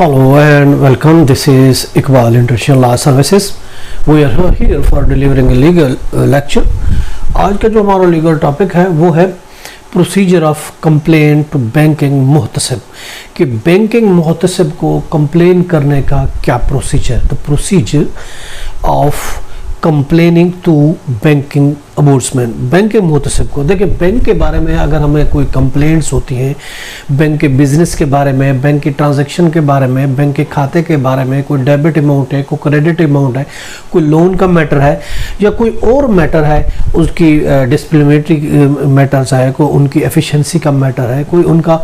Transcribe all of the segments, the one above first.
Hello and welcome. This is Iqbal International Law Services. We are here for delivering a legal lecture. आज का जो हमारा legal topic है वो है procedure of complaint to banking मुहतसिब, कि बैंकिंग मुहतसिब को कंप्लेन करने का क्या procedure, the procedure of complaining to banking ombudsman, bank के मुहतसिब को। देखिए, बैंक के बारे में अगर हमें कोई कंप्लेंट्स होती हैं, बैंक के बिजनेस के बारे में, बैंक की ट्रांजैक्शन के बारे में, बैंक के खाते के बारे में, कोई डेबिट अमाउंट है, कोई क्रेडिट अमाउंट है, कोई लोन का मैटर है या कोई और मैटर है, उसकी डिसिप्लिनरी मैटर्स है, कोई उनकी एफिशिएंसी का मैटर है, कोई उनका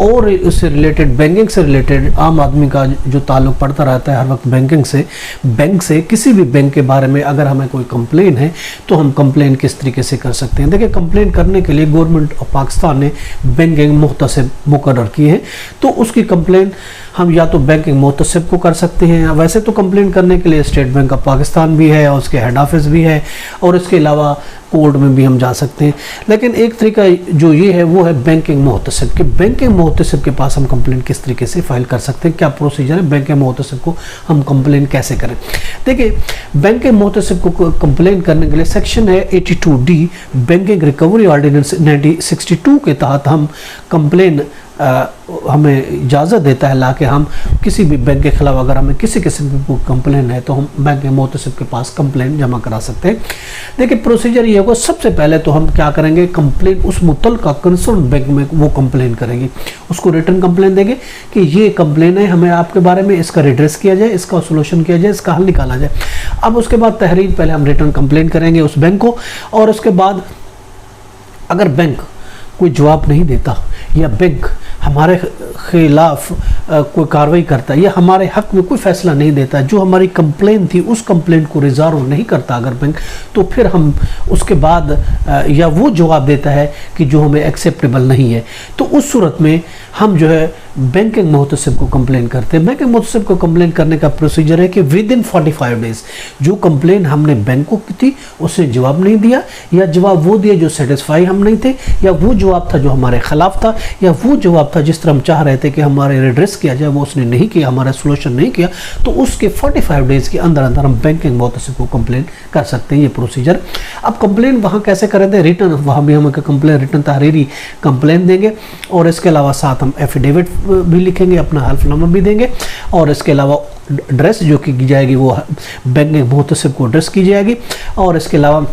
और उससे रिलेटेड बैंकिंग से रिलेटेड आम आदमी का जो ताल्लुक पड़ता रहता है हर वक्त बैंकिंग से, बैंक से, किसी भी बैंक के बारे में अगर हमें कोई कंप्लेन है तो हम कंप्लेन किस तरीके से कर सकते हैं। देखिए, कंप्लेन करने के लिए गवर्नमेंट ऑफ पाकिस्तान ने बैंकिंग मुहतसिब मुकर्रर की है, तो उसकी कंप्लेन हम या तो बैंकिंग मुहतसिब को कर सकते हैं, या वैसे तो कंप्लेन करने के लिए स्टेट बैंक ऑफ पाकिस्तान भी है और उसके हेड ऑफिस भी है, और इसके अलावा कोर्ट में भी हम जा सकते हैं। लेकिन एक तरीका जो ये है वो है बैंकिंग मुहतसिब, कि बैंकिंग मुहतसिब के पास हम कंप्लेन किस तरीके से फाइल कर सकते हैं, क्या प्रोसीजर है, बैंकिंग मुहतसिब को हम कंप्लेन कैसे करें। देखिए, बैंकिंग मुहतसिब को कंप्लेन करने के लिए सेक्शन है 82D बैंकिंग रिकवरी ऑर्डिनेंस 1962 के तहत हम कंप्लेन हमें इजाज़त देता है ला कि हम किसी भी बैंक के खिलाफ अगर हमें किसी किस्म की कंप्लेन है तो हम बैंक के मुहतसिब के पास कंप्लेन जमा करा सकते हैं। देखिए, प्रोसीजर ये होगा, सबसे पहले तो हम क्या करेंगे, कंप्लेन उस मुतल्लिका कंसर्न बैंक में वो कंप्लेन करेंगे, उसको रिटर्न कंप्लेन देंगे कि ये कंप्लेन है, हमें आपके बारे में इसका रिड्रेस किया जाए, इसका सोल्यूशन किया जाए, इसका हल निकाला जाए। अब उसके बाद तहरीर पहले हम रिटर्न कंप्लेन करेंगे उस बैंक को, और उसके बाद अगर बैंक कोई जवाब नहीं देता या बैंक हमारे खिलाफ कोई कार्रवाई करता है या हमारे हक में कोई फैसला नहीं देता, जो हमारी कंप्लेन थी उस कंप्लेन को रिजॉल्व नहीं करता अगर बैंक, तो फिर हम उसके बाद या वो जवाब देता है कि जो हमें एक्सेप्टेबल नहीं है, तो उस सूरत में हम जो है बैंकिंग मुहतसिब को कंप्लेन करते हैं। बैंकिंग मुहतसिब को कंप्लेन करने का प्रोसीजर है कि विद इन 45 डेज जो कंप्लेन हमने बैंक को की थी उसने जवाब नहीं दिया, या जवाब वो दिया जो सेटिस्फाई हम नहीं थे, या वो जवाब था जो हमारे खिलाफ था, या वो जवाब था जिस तरह हम चाह रहे थे कि हमारे रिड्रेस किया जाए वो उसने नहीं किया, हमारा सोल्यूशन नहीं किया, तो उसके 45 डेज के अंदर अंदर हम बैंकिंग मुहतसिब को कंप्लेन कर सकते हैं। ये प्रोसीजर। अब कंप्लेन वहाँ कैसे करें थे, रिटर्न, वहाँ भी हम कंप्लेन रिटर्न तहरीरी कंप्लेन देंगे, और इसके अलावा साथ हम एफिडेविट भी लिखेंगे, अपना हल्फनामा भी देंगे, और इसके अलावा ड्रेस जो की जाएगी वो बैंकिंग मुहतसिब को ड्रेस की जाएगी, और इसके अलावा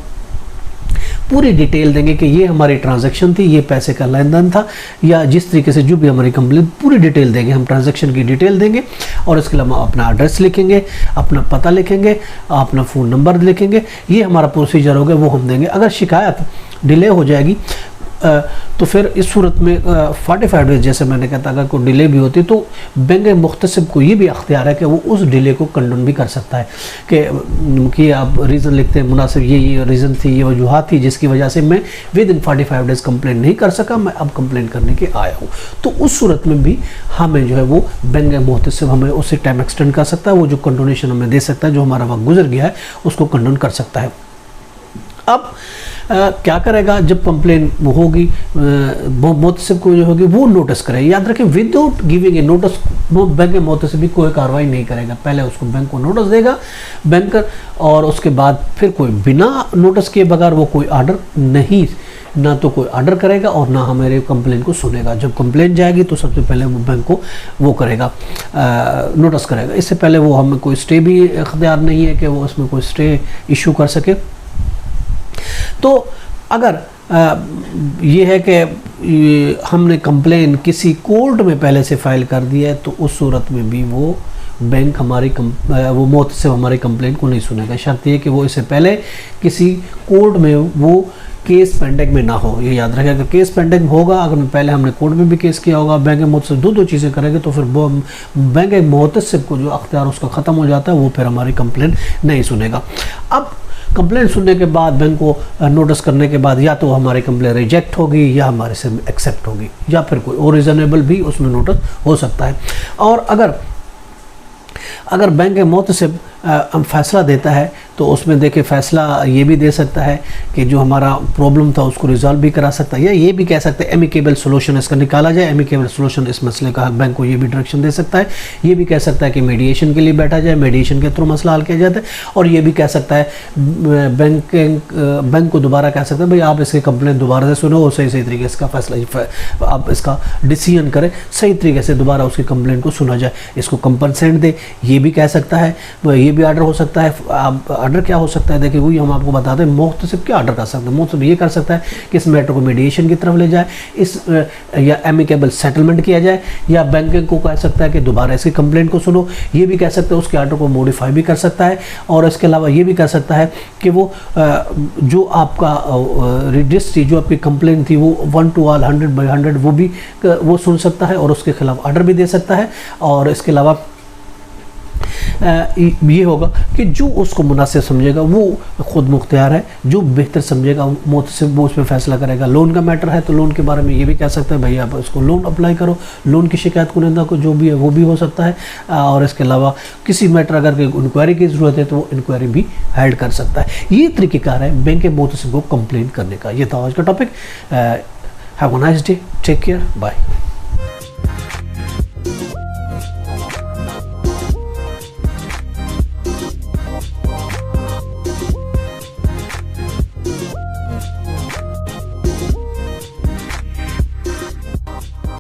पूरी डिटेल देंगे कि ये हमारी ट्रांजैक्शन थी, ये पैसे का लेन देन था, या जिस तरीके से जो भी हमारी कंप्लेन, पूरी डिटेल देंगे, हम ट्रांजैक्शन की डिटेल देंगे, और इसके अलावा अपना एड्रेस लिखेंगे, अपना पता लिखेंगे, अपना फ़ोन नंबर लिखेंगे। ये हमारा प्रोसीजर होगा, वो हम देंगे। अगर शिकायत डिले हो जाएगी तो फिर इस सूरत में 45 डेज, जैसे मैंने कहा था, अगर कोई डिले भी होती तो बैंक मुख्तसिब को ये भी अख्तियार है कि वो उस डिले को कंडोन भी कर सकता है कि आप रीज़न लिखते हैं, मुनासिब ये रीज़न थी, ये वजूहात थी जिसकी वजह से मैं विद इन 45 डेज कंप्लेन नहीं कर सका, मैं अब कंप्लेन करने के आया हूँ। तो उस सूरत में भी हमें जो है वो बैंक मुख्तसिब हमें उससे टाइम एक्सटेंड कर सकता है, वो जो कंडोनेशन हमें दे सकता है, जो हमारा वक्त गुजर गया है उसको कंडोन कर सकता है। अब क्या करेगा, जब कंप्लेन होगी मुहतसिब को जो होगी वो नोटिस करेगा। याद रखें, without giving a notice bank मुहतसिब भी कोई कार्रवाई नहीं करेगा, पहले उसको बैंक को नोटिस देगा बैंकर, और उसके बाद फिर कोई बिना नोटिस किए बगैर वो कोई ऑर्डर नहीं, ना तो कोई ऑर्डर करेगा और ना हमारे कंप्लेन को सुनेगा। जब कंप्लेन जाएगी तो सबसे पहले वो बैंक को वो करेगा, नोटिस करेगा। इससे पहले वो हमें कोई स्टे भी इख्तियार नहीं है कि वो उसमें कोई स्टे इशू कर सके। तो अगर ये है कि हमने कंप्लेन किसी कोर्ट में पहले से फाइल कर दिया है, तो उस सूरत में भी वो बैंक हमारी वो मुहतसिब हमारी कंप्लेन को नहीं सुनेगा। शर्त ये कि वो इससे पहले किसी कोर्ट में वो केस पेंडिंग में ना हो। ये याद रखें, अगर केस पेंडिंग होगा, अगर पहले हमने कोर्ट में भी केस किया होगा, बैंक मुहतसिब दो चीज़ें करेंगे, तो फिर बैंक मुहतसिब को जो अख्तियार उसका ख़त्म हो जाता है, वो फिर हमारी कंप्लेन नहीं सुनेगा। अब कंप्लेंट सुनने के बाद, बैंक को नोटिस करने के बाद, या तो हमारी कंप्लेंट रिजेक्ट होगी या हमारे से एक्सेप्ट होगी, या फिर कोई और रीज़नेबल भी उसमें नोटिस हो सकता है। और अगर बैंक मुहतसिब फैसला देता है तो उसमें देखिए फ़ैसला ये भी दे सकता है कि जो हमारा प्रॉब्लम था उसको रिजॉल्व भी करा सकता है, या ये भी कह सकते हैं एमिकेबल सोल्यूशन इसका निकाला जाए। एमिकेबल सोल्यूशन इस मसले का बैंक को ये भी डायरेक्शन दे सकता है। ये भी कह सकता है कि मीडिएशन के लिए बैठा जाए, मीडिएशन के थ्रू मसला हल किया जाता है। और ये भी कह सकता है बैंक को दोबारा कह सकता है भाई आप इसके कंप्लेंट दोबारा से सुनो और सही तरीके से इसका फैसला, आप इसका डिसीजन करें, सही तरीके से दोबारा उसकी कंप्लेंट को सुना जाए, इसको कंपनसेट दे, ये भी कह सकता है। ये भी आर्डर हो सकता है। आर्डर क्या हो सकता है, देखिए वही हम आपको बताते हैं। मुख्तसिब क्या आर्डर कर सकते हैं, मुख्तसिब ये कर सकता है कि इस मैटर को मीडिएशन की तरफ ले जाए, इस या एमिकेबल सेटलमेंट किया जाए, या बैंक को कह सकता है कि दोबारा इसकी कंप्लेंट को सुनो। ये भी कह सकते हैं, उसके आर्डर को मॉडिफाई भी कर सकता है। और इसके अलावा ये भी कर सकता है कि वो जो आपका रजिस्ट्री जो आपकी कंप्लेंट थी वो 1 to all 100/100 वो भी वो सुन सकता है और उसके खिलाफ आर्डर भी दे सकता है। और इसके अलावा ये होगा कि जो उसको मुनासिब समझेगा वो खुद मुख्तियार है, जो बेहतर समझेगा मुतसिब वो उस पर फैसला करेगा। लोन का मैटर है तो लोन के बारे में ये भी कह सकता है भाई आप इसको लोन अप्लाई करो, लोन की शिकायत कुनिंदा को जो भी है वो भी हो सकता है। और इसके अलावा किसी मैटर अगर इंक्वायरी की ज़रूरत है तो वो इंक्वायरी भी हेल्ड कर सकता है। ये तरीक़ेकार है बैंक के मुतसिब को कंप्लेन करने का। ये था आज का topic. Have a nice day, take care, bye.